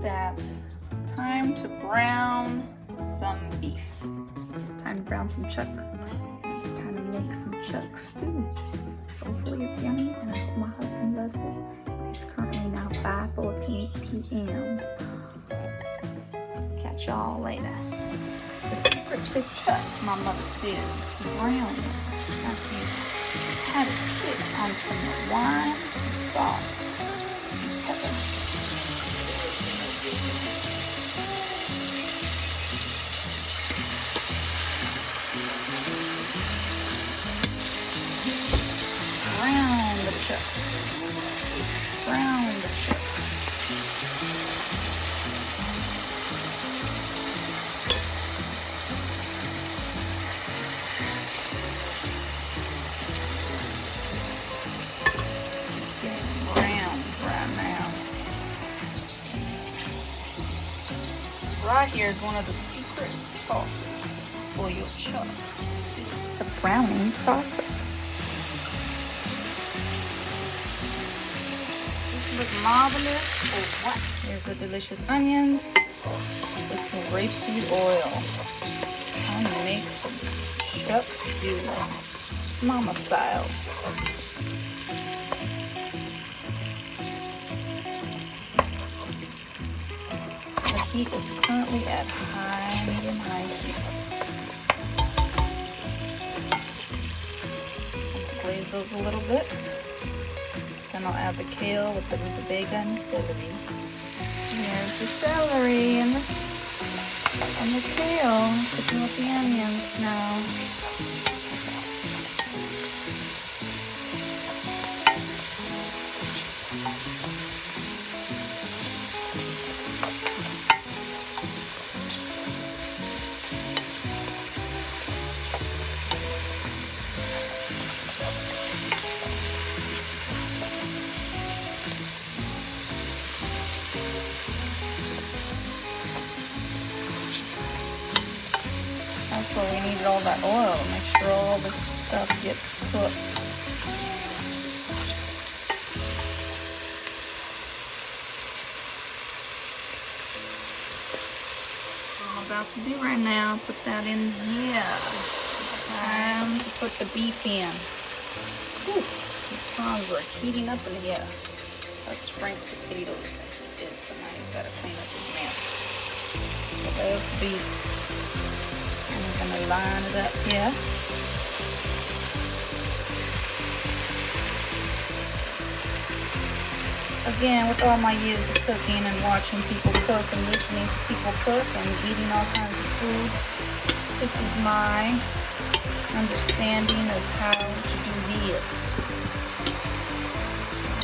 that. Time to brown some beef. Time to brown some chuck. It's time to make some chuck stew. So hopefully it's yummy, and I hope my husband loves it. It's currently now 5:14 p.m. Catch y'all later. The secret to chuck, my mother says, is to brown it. After you have it sit on some wine, some salt, some pepper. Brown the chuck. Brown the chuck. It's getting brown right now. So right here is one of the secret sauces for your chuck stew. The browning process. Look marvelous or what? Here's the delicious onions with some rapeseed oil. I'm gonna make some chuck stew, mama style. The heat is currently at medium high heat. Glaze those a little bit. Then I'll add the kale with the rutabaga and the celery. Here's the celery and the kale. Cooking with the onions now. That's why we needed all that oil. Make sure all this stuff gets cooked. What I'm about to do right now, put that in here. Time to put the beef in. Whew, these prawns are heating up in here. That's Frank's potatoes that he did, so now he's got to clean up his mess. So there's the beef. I'm gonna line it up here. Again, with all my years of cooking and watching people cook and listening to people cook and eating all kinds of food, this is my understanding of how to do this.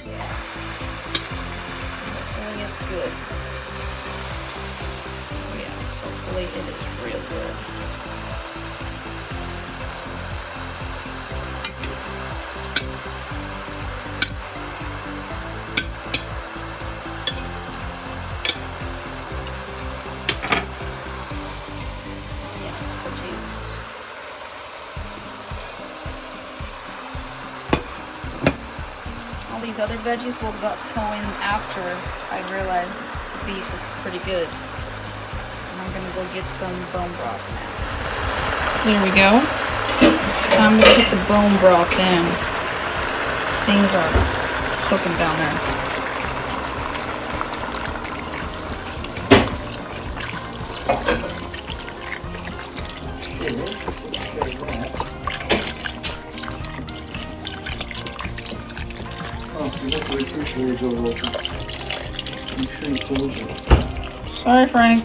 Yeah. Hopefully it's good. Yeah, so hopefully it is real good. All these other veggies will go in after I realize the beef is pretty good. And I'm gonna go get some bone broth now. There we go. Time to put the bone broth in. Things are cooking down there. Sorry, Frank.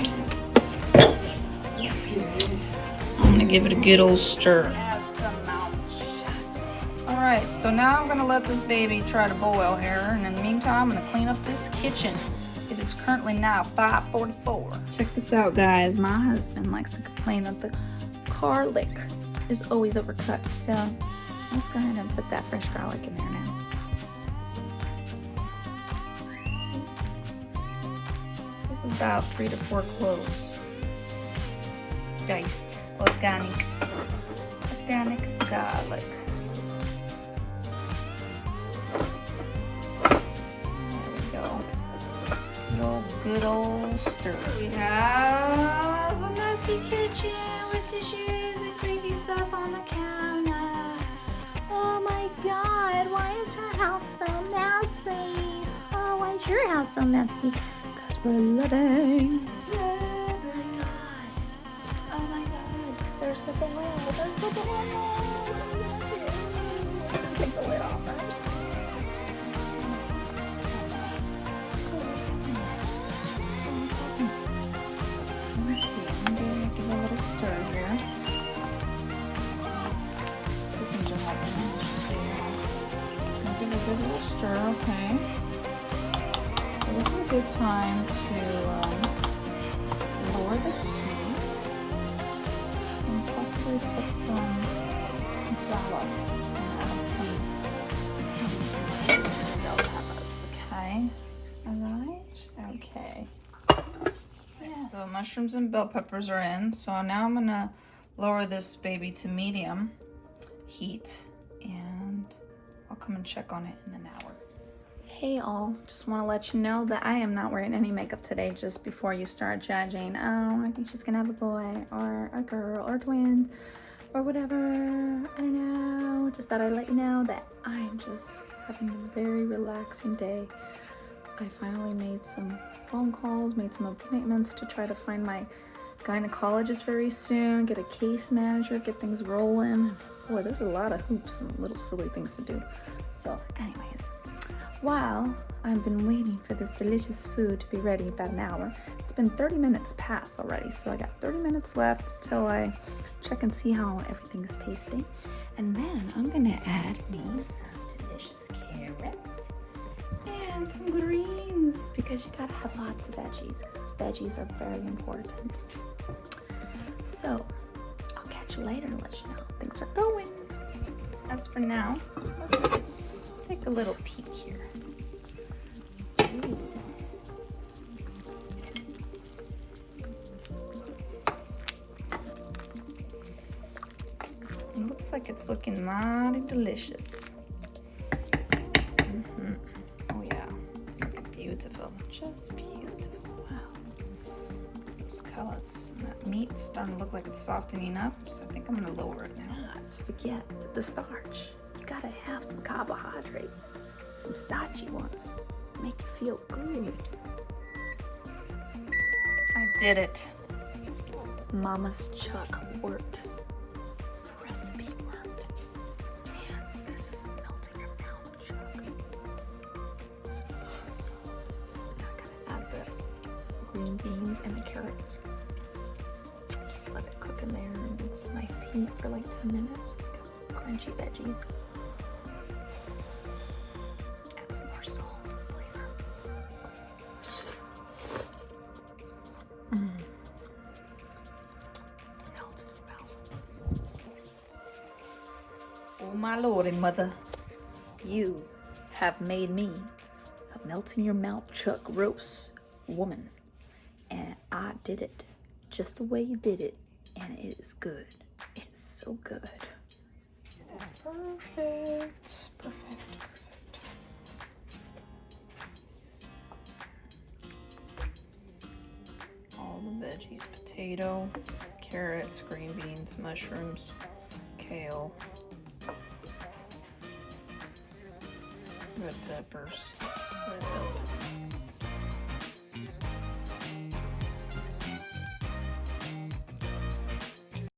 I'm gonna give it a good old stir. Add some mountains. Alright, so now I'm gonna let this baby try to boil here, and in the meantime, I'm gonna clean up this kitchen. It is currently now 5:44. Check this out, guys. My husband likes to complain that the garlic is always overcut, so let's go ahead and put that fresh garlic in there now. About 3 to 4 cloves, diced organic garlic. There we go. Little good old stir. We have a messy kitchen with dishes and crazy stuff on the counter. Oh my God, why is her house so messy? Oh, why is your house so messy? Because we're living. Oh my God, there's the boil, there's the boil. Take the lid off first. Let's see, I'm going to give a little stir here. Things are helping, I should say. I'll give it a good little stir, okay. So this is a good time to lower the heat and possibly put some flour and add some bell peppers, okay? Alright, okay. Yes. So mushrooms and bell peppers are in. So now I'm gonna lower this baby to medium heat and I'll come and check on it in an hour. Hey all, just want to let you know that I am not wearing any makeup today, just before you start judging. Oh, I think she's gonna have a boy or a girl or twins or whatever. I don't know. Just thought I'd let you know that I'm just having a very relaxing day. I finally made some phone calls, made some appointments to try to find my gynecologist very soon, get a case manager, get things rolling. Boy, there's a lot of hoops and little silly things to do. So anyways, while I've been waiting for this delicious food to be ready about an hour, it's been 30 minutes past already. So I got 30 minutes left till I check and see how everything's tasting. And then I'm gonna add me some delicious carrots and some greens, because you gotta have lots of veggies, because veggies are very important. So I'll catch you later and let you know how things are going. As for now, let's take a little peek here. Ooh. It looks like it's looking mighty delicious. Beautiful, just beautiful. Wow, those colors and that meat's starting to look like it's softening up, so I think I'm gonna lower it now. Not to forget the starch. You gotta have some carbohydrates, some starchy ones, make you feel good. I did it. Mama's chuck worked. The recipe worked. Man, this is a melting your mouth chuck. Green beans and the carrots. Just let it cook in there and it's nice heat for like 10 minutes. Got some crunchy veggies. Add some more salt for flavor. Melt in your mouth. Oh my lordy, mother. You have made me a melt in your mouth chuck roast woman. And I did it just the way you did it, and it is good. It is so good. That's perfect. Perfect. All the veggies: potato, carrots, green beans, mushrooms, kale, red peppers.